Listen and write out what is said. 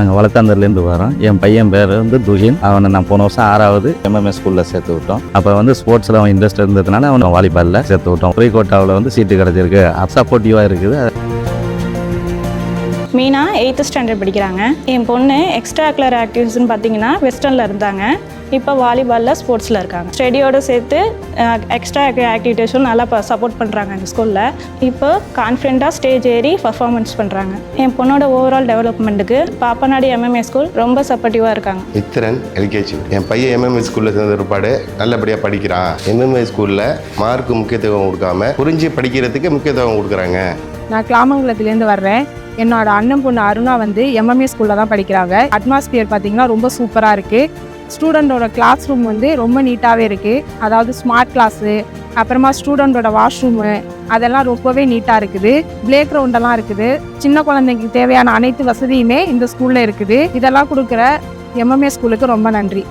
நாங்கள் வளர்த்தாந்தர்லேருந்து வரோம். என் பையன் பேர் துஹின். அவனை நான் போன வருஷம் 6வது எம்எம்ஏ ஸ்கூலில் சேர்த்து விட்டோம். அப்போ ஸ்போர்ட்ஸில் அவன் இன்ட்ரெஸ்ட் இருந்ததுனால அவனை வாலிபாலில் சேர்த்து விட்டோம். ஃப்ரீ கோட்டாவில் சீட்டு கிடச்சிருக்கு. சப்போர்ட்டிவாக இருக்குது. மீனா 8th ஸ்டாண்டர்ட் படிக்கிறாங்க. என் பொண்ணு எக்ஸ்ட்ரா கரிக்குலர் ஆக்டிவிட்டிஸ்னு பார்த்தீங்கன்னா வெஸ்டர்னில் இருந்தாங்க. இப்போ வாலிபாலில் ஸ்போர்ட்ஸில் இருக்காங்க. ஸ்டடியோடு சேர்த்து எக்ஸ்ட்ரா ஆக்டிவிட்டீஸும் நல்லா சப்போர்ட் பண்ணுறாங்க இந்த ஸ்கூலில். இப்போ கான்ஃபிடென்ட்டாக ஸ்டேஜ் ஏறி பர்ஃபார்மன்ஸ் பண்ணுறாங்க. என் பொண்ணோட ஓவரால் டெவலப்மெண்ட்டுக்கு பாப்பநாடு எம்எம்ஏ ஸ்கூல் ரொம்ப சப்போர்ட்டிவாக இருக்காங்க. மித்திரன் எல்கேஜி. என் பையன் எம்எம்ஏ ஸ்கூலில் சேர்ந்த ஒருபாடு நல்லபடியாக படிக்கிறான். எம்எம்ஏ ஸ்கூலில் மார்க்கு முக்கியத்துவம் கொடுக்காம புரிஞ்சு படிக்கிறதுக்கு முக்கியத்துவம் கொடுக்குறாங்க. நான் கிளாமங்கலத்துலேருந்து வர்றேன். என்னோட அண்ணன் பொண்ணு அருணா எம்எம்ஏ ஸ்கூலில் தான் படிக்கிறாங்க. அட்மாஸ்பியர் பார்த்திங்கன்னா ரொம்ப சூப்பராக இருக்குது. ஸ்டூடெண்ட்டோட கிளாஸ் ரூம் ரொம்ப நீட்டாகவே இருக்குது. அதாவது ஸ்மார்ட் கிளாஸு, அப்புறமா ஸ்டூடெண்ட்டோட வாஷ்ரூமு அதெல்லாம் ரொம்பவே நீட்டாக இருக்குது. ப்ளே கிரவுண்டெல்லாம் இருக்குது. சின்ன குழந்தைங்களுக்கு தேவையான அனைத்து வசதியுமே இந்த ஸ்கூலில் இருக்குது. இதெல்லாம் கொடுக்குற எம்எம்ஏ ஸ்கூலுக்கு ரொம்ப நன்றி.